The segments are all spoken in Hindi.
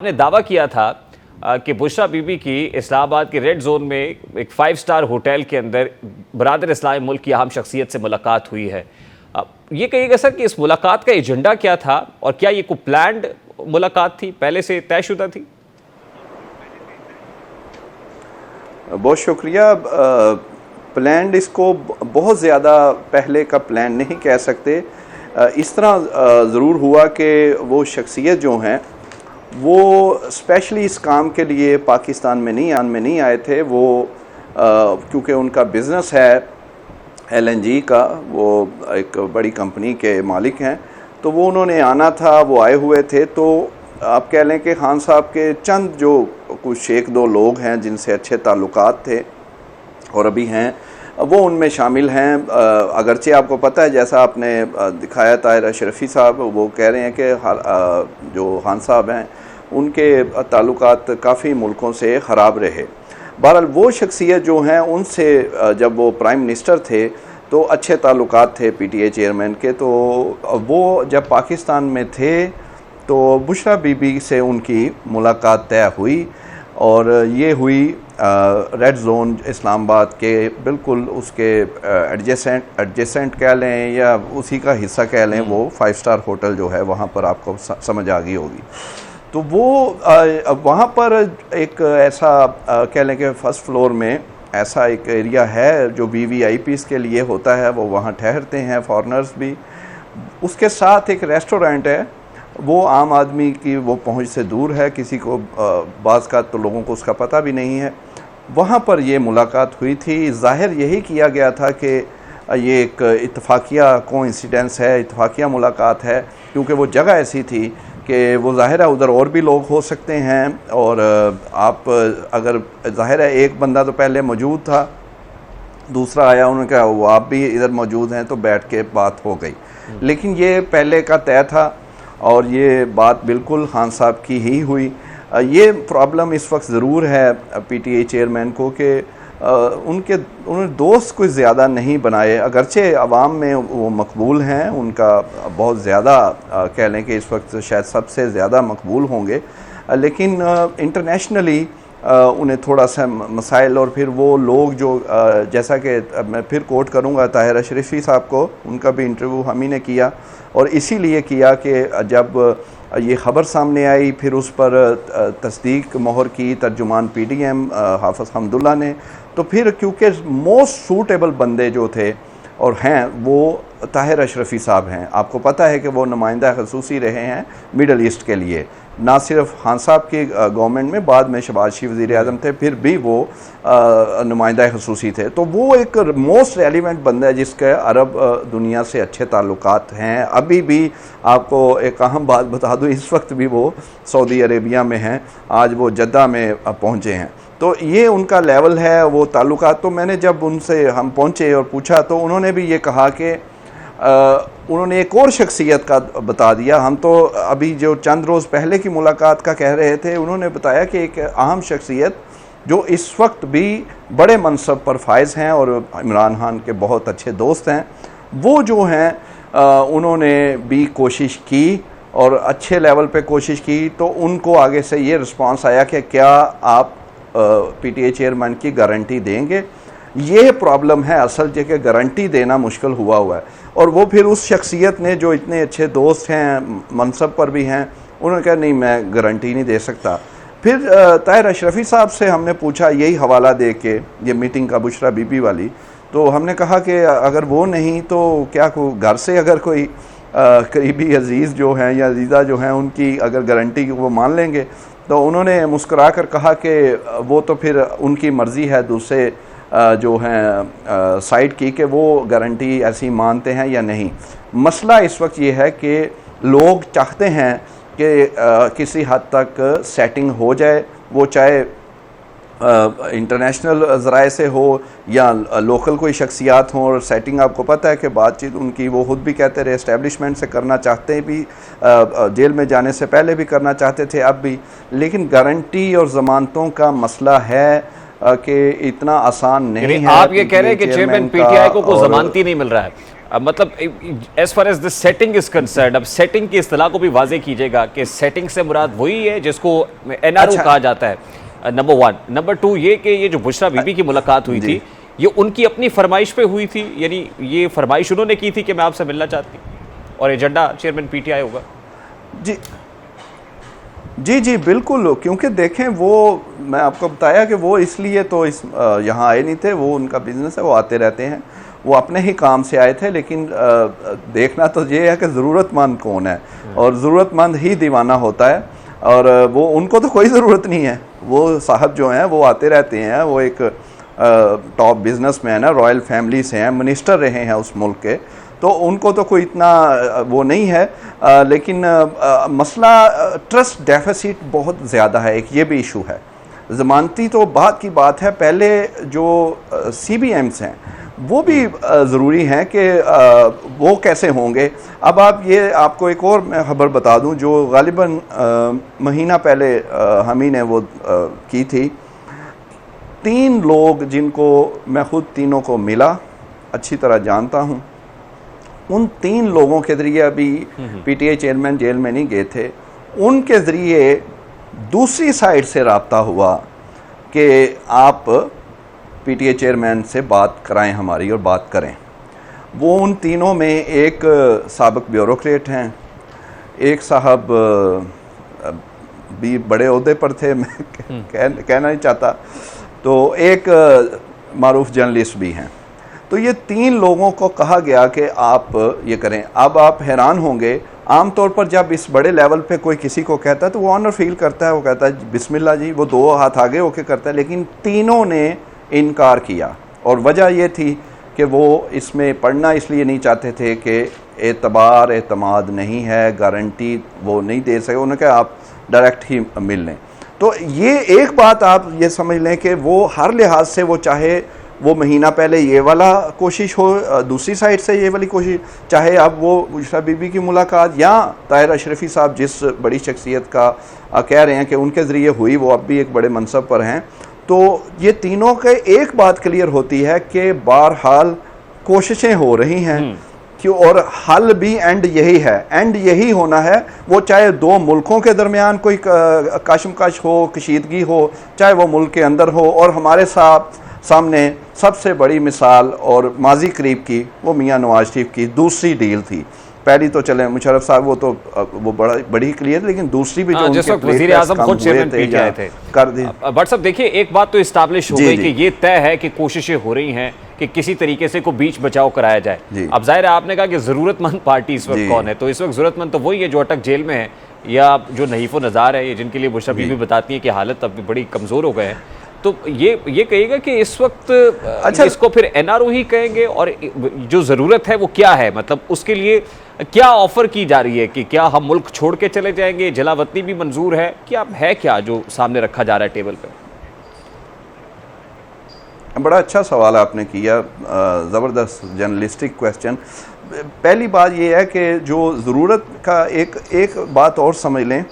ने दावा किया था कि बुशरा बीबी की इस्लामाबाद के रेड जोन में एक 5 स्टार होटल के अंदर बरादर इस्लामी मुल्क की अहम शख्सियत से मुलाकात हुई है। ये कहिएगा सर कि इस मुलाकात का एजेंडा क्या था और क्या ये कोई प्लान्ड मुलाकात थी, पहले से तयशुदा थी? बहुत शुक्रिया। प्लान्ड इसको बहुत ज़्यादा पहले का प्लान नहीं कह सकते। इस तरह ज़रूर हुआ कि वो शख्सियत जो हैं वो स्पेशली इस काम के लिए पाकिस्तान में नहीं आए थे। वो क्योंकि उनका बिज़नेस है LNG का, वो एक बड़ी कंपनी के मालिक हैं, तो वो उन्होंने आना था, वो आए हुए थे। तो आप कह लें कि खान साहब के चंद जो कुछ एक दो लोग हैं जिनसे अच्छे ताल्लुकात थे और अभी हैं, वो उनमें शामिल हैं। अगरचे आपको पता है, जैसा आपने दिखाया ताहिर अशरफी साहब, वो कह रहे हैं कि जो खान साहब हैं उनके ताल्लुकात काफ़ी मुल्कों से ख़राब रहे। बहरहाल वो शख्सियत जो हैं उनसे जब वो प्राइम मिनिस्टर थे तो अच्छे ताल्लुकात थे PTA चेयरमैन के। तो वो जब पाकिस्तान में थे तो बुशरा बीबी से उनकी मुलाकात तय हुई और ये हुई रेड जोन इस्लामाबाद के बिल्कुल उसके एडजेसेंट कह लें या उसी का हिस्सा कह लें, वो 5 स्टार होटल जो है वहाँ पर आपको समझ आ गई होगी। तो वो वहाँ पर एक ऐसा कह लें कि फर्स्ट फ्लोर में ऐसा एक एरिया है जो VVIPs के लिए होता है, वो वहाँ ठहरते हैं, फॉरेनर्स भी। उसके साथ एक रेस्टोरेंट है, वो आम आदमी की वो पहुँच से दूर है, किसी को बाज़ का तो लोगों को उसका पता भी नहीं है। वहाँ पर ये मुलाकात हुई थी। ज़ाहिर यही किया गया था कि ये एक इत्तफाकिया कोइंसिडेंस है, इत्तफाकिया मुलाकात है, क्योंकि वो जगह ऐसी थी कि वो ज़ाहिर है उधर और भी लोग हो सकते हैं। और आप अगर ज़ाहिर है एक बंदा तो पहले मौजूद था, दूसरा आया, उन्होंने कहा वो आप भी इधर मौजूद हैं, तो बैठ के बात हो गई। लेकिन ये पहले का तय था और ये बात बिल्कुल खान साहब की ही हुई। ये प्रॉब्लम इस वक्त ज़रूर है PTA चेयरमैन को कि उन्होंने दोस्त कुछ ज़्यादा नहीं बनाए। अगरचे अवाम में वो मकबूल हैं, उनका बहुत ज़्यादा कह लें कि इस वक्त शायद सबसे ज़्यादा मकबूल होंगे, लेकिन इंटरनेशनली उन्हें थोड़ा सा मसाइल, और फिर वो लोग जो जैसा कि मैं फिर कोट करूँगा ताहिर अशरफी साहब को, उनका भी इंटरव्यू हम ही ने किया और इसीलिए किया कि जब ये ख़बर सामने आई फिर उस पर तस्दीक मोहर की तर्जुमान PDM हाफ़िज़ हमदुल्ला ने, तो फिर क्योंकि मोस्ट सूटेबल बंदे जो थे और हैं वो ताहिर अशरफी साहब हैं। आपको पता है कि वो नुमाइंदा ख़ुसूसी रहे हैं मिडल ईस्ट के लिए, ना सिर्फ खान साहब की गवर्नमेंट में, बाद में शहबाज शरीफ वज़ीर आज़म थे, फिर भी वो नुमाइंदा ख़ुसूसी थे। तो वो एक मोस्ट रेलिवेंट बंदा है जिसके अरब दुनिया से अच्छे ताल्लुकात हैं। अभी भी आपको एक अहम बात बता दूँ, इस वक्त भी वो सऊदी अरेबिया में हैं, आज वो जद्दा में पहुँचे हैं। तो ये उनका लेवल है, वो ताल्लुकात। तो मैंने जब उनसे हम पहुँचे और पूछा तो उन्होंने भी ये कहा कि उन्होंने एक और शख्सियत का बता दिया। हम तो अभी जो चंद रोज़ पहले की मुलाकात का कह रहे थे, उन्होंने बताया कि एक अहम शख्सियत जो इस वक्त भी बड़े मनसब पर फायज़ हैं और इमरान खान के बहुत अच्छे दोस्त हैं, वो जो हैं उन्होंने भी कोशिश की और अच्छे लेवल पे कोशिश की। तो उनको आगे से ये रिस्पांस आया कि क्या आप PTA चेयरमैन की गारंटी देंगे। ये प्रॉब्लम है असल जगह, गारंटी देना मुश्किल हुआ है। और वो फिर उस शख्सियत ने जो इतने अच्छे दोस्त हैं, मनसब पर भी हैं, उन्होंने कहा नहीं मैं गारंटी नहीं दे सकता। फिर ताहिर अशरफी साहब से हमने पूछा यही हवाला दे के, ये मीटिंग का बुशरा बीबी वाली, तो हमने कहा कि अगर वो नहीं तो क्या घर से अगर कोई करीबी अजीज़ जो हैं या अजीज़ा जो हैं उनकी अगर गारंटी वो मान लेंगे। तो उन्होंने मुस्कुरा कर कहा कि वो तो फिर उनकी मर्ज़ी है, दूसरे जो हैं साइड की, कि वो गारंटी ऐसी मानते हैं या नहीं। मसला इस वक्त ये है कि लोग चाहते हैं कि किसी हद तक सेटिंग हो जाए, वो चाहे इंटरनेशनल ज़राए से हो या लोकल कोई शख्सियात हों। और सेटिंग आपको पता है कि बातचीत उनकी, वो ख़ुद भी कहते रहे, इस्टेब्लिशमेंट से करना चाहते हैं भी, जेल में जाने से पहले भी करना चाहते थे, अब भी। लेकिन गारंटी और ज़मानतों का मसला है कि इतना आसान नहीं है। आप ये कह रहे हैं कि चेयरमैन PTI को जमानती नहीं मिल रहा है। मतलब as far as the setting is concern, अब सेटिंग की इस्तेलाह को भी वाजे कीजिएगा कि सेटिंग से मुराद वही है जिसको एनआरओ अच्छा। कहा जाता है, नंबर वन। नंबर टू ये कि ये जो बुशरा बीबी की मुलाकात हुई थी, ये उनकी अपनी फरमाइश पे हुई थी, यानी ये फरमाइश उन्होंने की थी कि मैं आपसे मिलना चाहती, और एजेंडा चेयरमैन पीटीआई होगा? जी जी जी बिल्कुल, क्योंकि देखें वो मैं आपको बताया कि वो इसलिए तो यहाँ आए नहीं थे, वो उनका बिजनेस है, वो आते रहते हैं, वो अपने ही काम से आए थे। लेकिन देखना तो ये है कि ज़रूरतमंद कौन है, और ज़रूरतमंद ही दीवाना होता है, और वो उनको तो कोई ज़रूरत नहीं है। वो साहब जो हैं वो आते रहते हैं, वो एक टॉप बिजनेसमैन है, रॉयल फैमिली से हैं, मिनिस्टर रहे हैं उस मुल्क के, तो उनको तो कोई इतना वो नहीं है। लेकिन मसला ट्रस्ट डेफिसिट बहुत ज़्यादा है, एक ये भी इशू है। ज़मानती तो बात की बात है, पहले जो CBMs हैं वो भी ज़रूरी हैं कि वो कैसे होंगे। अब आप ये आपको एक और मैं खबर बता दूं जो गालिबन महीना पहले हम ही ने वो की थी। 3 लोग जिनको मैं ख़ुद तीनों को मिला, अच्छी तरह जानता हूं, उन 3 लोगों के ज़रिए अभी PTI चेयरमैन जेल में नहीं गए थे, उनके ज़रिए दूसरी साइड से रब्ता हुआ कि आप PTI चेयरमैन से बात कराएं हमारी, और बात करें। वो उन तीनों में एक साबिक ब्यूरोक्रेट हैं, एक साहब भी बड़े ओहदे पर थे, मैं कहना नहीं चाहता, तो एक मारूफ जर्नलिस्ट भी हैं। तो ये 3 लोगों को कहा गया कि आप ये करें। अब आप हैरान होंगे, आमतौर पर जब इस बड़े लेवल पे कोई किसी को कहता है तो वो ऑनर फील करता है, वो कहता है बिस्मिल्लाह जी, वो 2 हाथ आगे होके करता है। लेकिन तीनों ने इनकार किया, और वजह ये थी कि वो इसमें पढ़ना इसलिए नहीं चाहते थे कि एतबार एतमाद नहीं है, गारंटी वो नहीं दे सके। उन्होंने कहा आप डायरेक्ट ही मिल लें। तो ये एक बात आप ये समझ लें कि वो हर लिहाज से, वो चाहे वो महीना पहले ये वाला कोशिश हो, दूसरी साइड से ये वाली कोशिश, चाहे अब वो बुशरा बीबी की मुलाकात या ताहिर अशरफी साहब जिस बड़ी शख्सियत का कह रहे हैं कि उनके ज़रिए हुई, वो अब भी एक बड़े मनसब पर हैं। तो ये तीनों के एक बात क्लियर होती है कि बहरहाल कोशिशें हो रही हैं क्यों, और हल भी एंड यही है, एंड यही होना है। वो चाहे 2 मुल्कों के दरमियान कोई कशमकश हो, कशीदगी हो, चाहे वो मुल्क के अंदर हो। और हमारे सामने सबसे बड़ी मिसाल और माजी करीब की वो मियाँ नवाज शरीफ की दूसरी डील थी। पहली तो चले मुशर्रफ साहब, वो तो वो बड़ी क्लियर, लेकिन दूसरी भी जो जिस वक्त वज़ीर आज़म खुद चेयरमैन पीटीआई थे कर दी। बट साहब देखिए, एक बात तो इस्टाब्लिश हो गई कि ये तय है कि कोशिशें हो रही हैं कि किसी तरीके से को बीच बचाव कराया जाए। अब जाहिर है आपने कहा कि ज़रूरतमंद पार्टी इस वक्त कौन है, तो इस वक्त ज़रूरतमंद तो वही है जो अटक जेल में है, या जो नहीफ व नज़ार है, ये जिनके लिए बुशरा बीबी बताती है कि हालत अब बड़ी कमज़ोर हो गए हैं। तो ये कहिएगा कि इस वक्त अच्छा, इसको फिर एनआरओ ही कहेंगे, और जो ज़रूरत है वो क्या है, मतलब उसके लिए क्या ऑफर की जा रही है कि क्या हम मुल्क छोड़ के चले जाएंगे, जलावतनी भी मंजूर है, क्या जो सामने रखा जा रहा है टेबल पे? बड़ा अच्छा सवाल आपने किया, ज़बरदस्त जर्नलिस्टिक क्वेश्चन। पहली बात ये है कि जो ज़रूरत का एक बात और समझ लें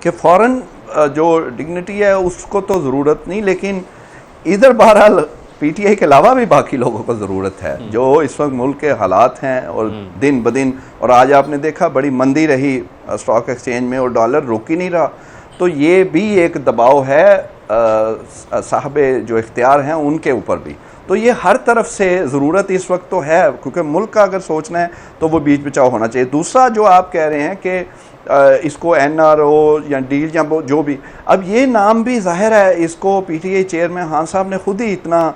कि फ़ौरन जो डिग्निटी है उसको तो ज़रूरत नहीं, लेकिन इधर बहरहाल PTI के अलावा भी बाकी लोगों को ज़रूरत है, जो इस वक्त मुल्क के हालात हैं, और दिन ब दिन, और आज आपने देखा बड़ी मंदी रही स्टॉक एक्सचेंज में, और डॉलर रुक ही नहीं रहा। तो ये भी एक दबाव है साहबे जो इख्तियार हैं उनके ऊपर भी। तो ये हर तरफ से ज़रूरत इस वक्त तो है, क्योंकि मुल्क का अगर सोचना है तो वो बीच बचाव होना चाहिए। दूसरा जो आप कह रहे हैं कि इसको NRO या डील या जो भी, अब ये नाम भी ज़ाहिर है, इसको PTI चेयरमैन खान साहब ने खुद ही इतना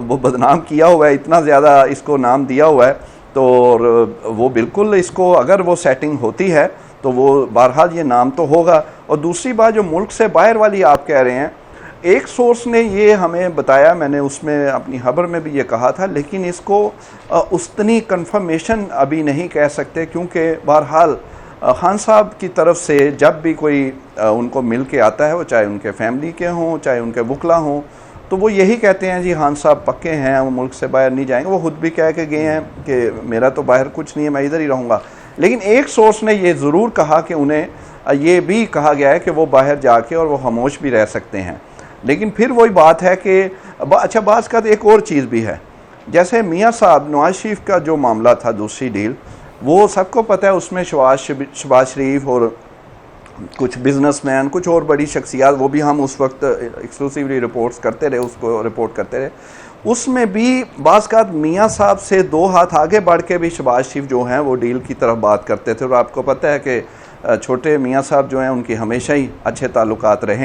वो बदनाम किया हुआ है, इतना ज़्यादा इसको नाम दिया हुआ है। तो वो बिल्कुल इसको अगर वो सेटिंग होती है तो वो बहरहाल ये नाम तो होगा। और दूसरी बात जो मुल्क से बाहर वाली आप कह रहे हैं, एक सोर्स ने ये हमें बताया, मैंने उसमें अपनी खबर में भी ये कहा था, लेकिन इसको उतनी कंफर्मेशन अभी नहीं कह सकते, क्योंकि बहरहाल खान साहब की तरफ से जब भी कोई उनको मिल के आता है, वो चाहे उनके फैमिली के हों चाहे उनके वकला हों, तो वो यही कहते हैं जी खान साहब पक्के हैं, वो मुल्क से बाहर नहीं जाएंगे। वो खुद भी कह के गए हैं कि मेरा तो बाहर कुछ नहीं है, मैं इधर ही रहूँगा। लेकिन एक सोर्स ने ये ज़रूर कहा कि उन्हें ये भी कहा गया है कि वो बाहर जाके और वो खामोश भी रह सकते हैं। लेकिन फिर वही बात है कि अच्छा, बात का तो एक और चीज़ भी है, जैसे मियाँ साहब नवाज शरीफ का जो मामला था, दूसरी डील, वो सबको पता है, उसमें शहबाज शरीफ और कुछ बिजनेसमैन, कुछ और बड़ी शख्सियात, वो भी हम उस वक्त एक्सक्लूसिवली रिपोर्ट्स करते रहे, उसको रिपोर्ट करते रहे। उसमें भी बाज़ का मियाँ साहब से 2 हाथ आगे बढ़ के भी शहबाज शरीफ जो हैं वो डील की तरफ बात करते थे। और आपको पता है कि छोटे मियाँ साहब जो हैं उनकी हमेशा ही अच्छे ताल्लुकात रहे।